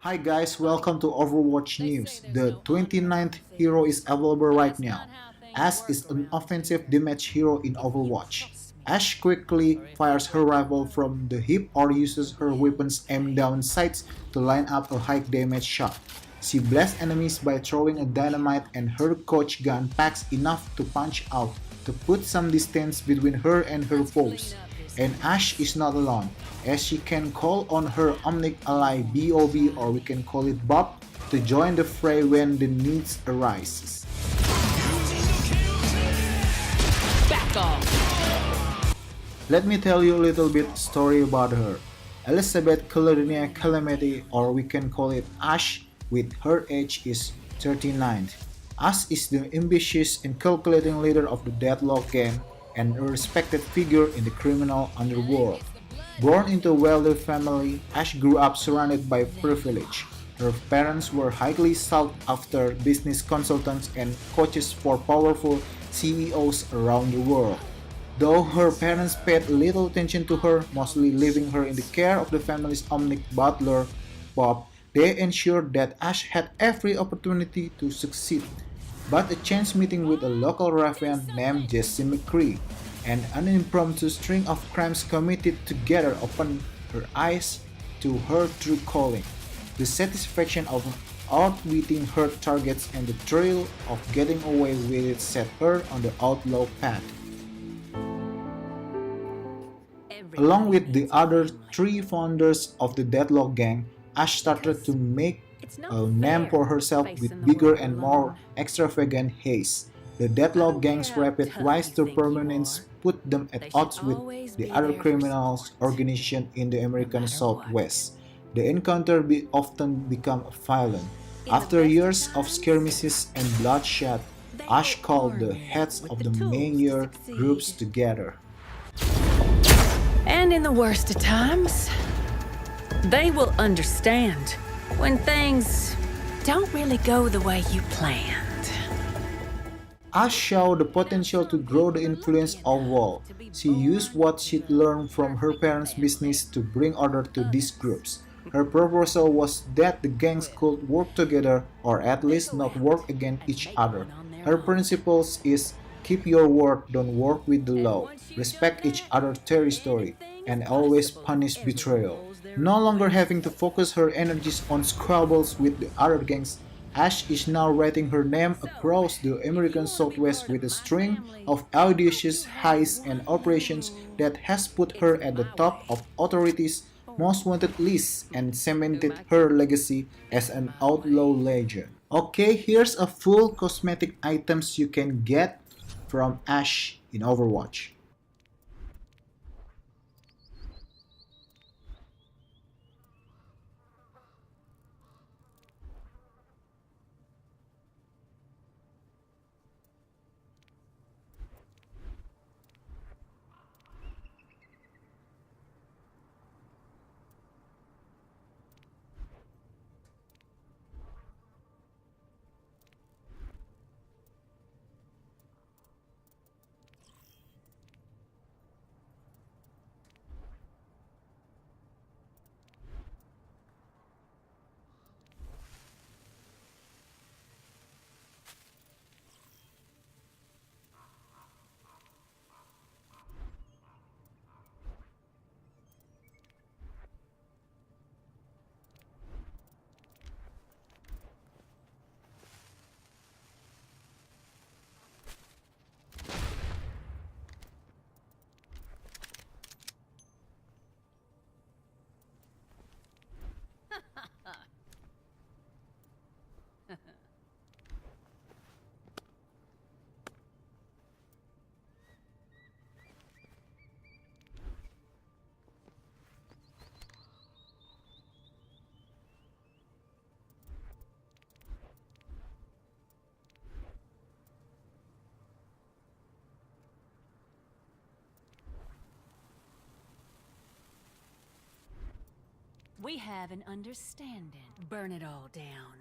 Hi guys, welcome to Overwatch News. The 29th hero is available right now. Ashe is an offensive damage hero in Overwatch. Ashe quickly fires her rifle from the hip or uses her weapons aimed down sights to line up a high damage shot. She blasts enemies by throwing a dynamite and her coach gun packs enough to punch out to put some distance between her and her foes. And Ashe is not alone, as she can call on her omnic ally Bob, or we can call it Bob, to join the fray when the needs arises. Back off! Let me tell you a little bit story about her. Elizabeth Caladinia Calamity, or we can call it Ashe, with her age is 39. Ashe is the ambitious and calculating leader of the Deadlock gang and a respected figure in the criminal underworld. Born into a wealthy family, Ashe grew up surrounded by privilege. Her parents were highly sought after business consultants and coaches for powerful CEOs around the world. Though her parents paid little attention to her, mostly leaving her in the care of the family's omnic butler, Bob, they ensured that Ashe had every opportunity to succeed. But a chance meeting with a local ruffian named Jesse McCree and an impromptu string of crimes committed together opened her eyes to her true calling. The satisfaction of outwitting her targets and the thrill of getting away with it set her on the outlaw path. Along with the other three founders of the Deadlock Gang, Ashe started to make a name for herself with bigger and more extravagant haste. The Deadlock Gang's rapid rise to prominence put them at odds with the other criminals organizations in the American Southwest. The encounter often became violent. After years of skirmishes and bloodshed, Ashe called the heads of the major groups together. And in the worst of times, they will understand when things don't really go the way you planned. Ashe showed the potential to grow the influence of WoW. She used what she'd learned from her parents' business to bring order to these groups. Her proposal was that the gangs could work together or at least not work against each other. Her principles is keep your word, don't work with the law, respect each other's territory, and always punish betrayal. No longer having to focus her energies on squabbles with the other gangs, Ashe is now writing her name across the American Southwest with a string of audacious heists and operations that has put her at the top of authorities' most wanted lists and cemented her legacy as an outlaw legend. Okay, here's a full cosmetic items you can get from Ashe in Overwatch. We have an understanding. Burn it all down.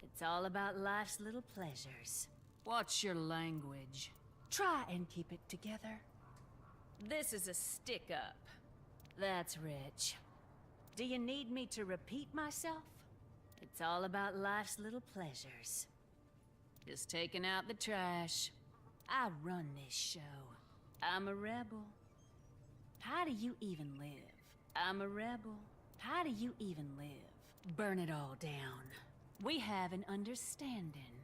It's all about life's little pleasures. Watch your language. Try and keep it together. This is a stick-up. That's rich. Do you need me to repeat myself? It's all about life's little pleasures. Just taking out the trash. I run this show. I'm a rebel. How do you even live? I'm a rebel. How do you even live? Burn it all down. We have an understanding.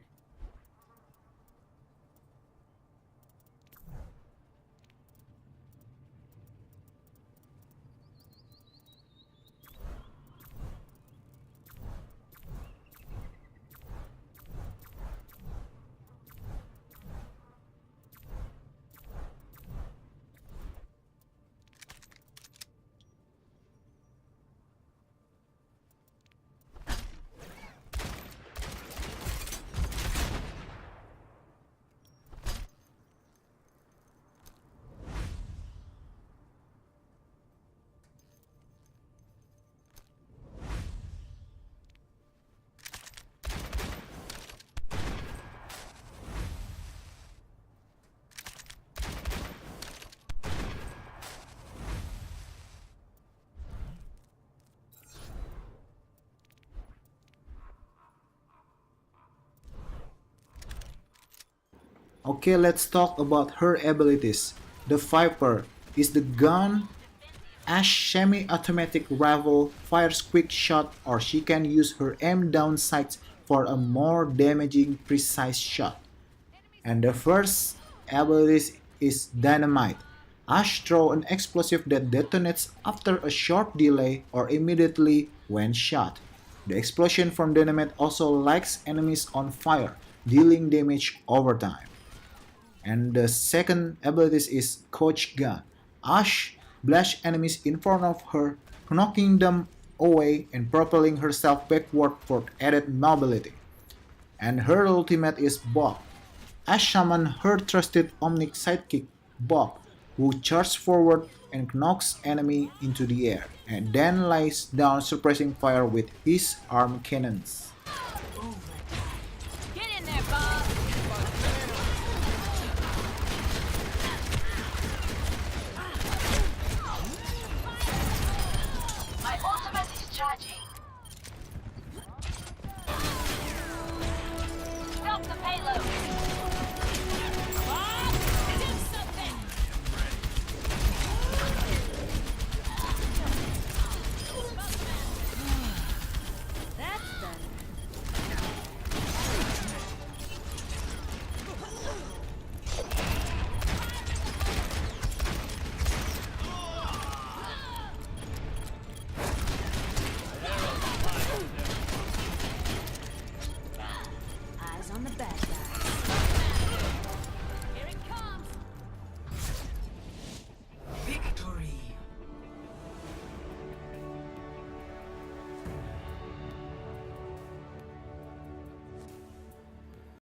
Okay, let's talk about her abilities. The Viper is the gun. Ashe semi-automatic rifle fires quick shot, or she can use her aim down sights for a more damaging precise shot. And the first ability is Dynamite. Ashe throw an explosive that detonates after a short delay or immediately when shot. The explosion from Dynamite also lights enemies on fire, dealing damage over time. And the second ability is Coach Gun. Ashe blasts enemies in front of her, knocking them away and propelling herself backward for added mobility. And her ultimate is Bob. Ashe summons her trusted Omnic sidekick, Bob, who charges forward and knocks enemy into the air, and then lays down suppressing fire with his arm cannons.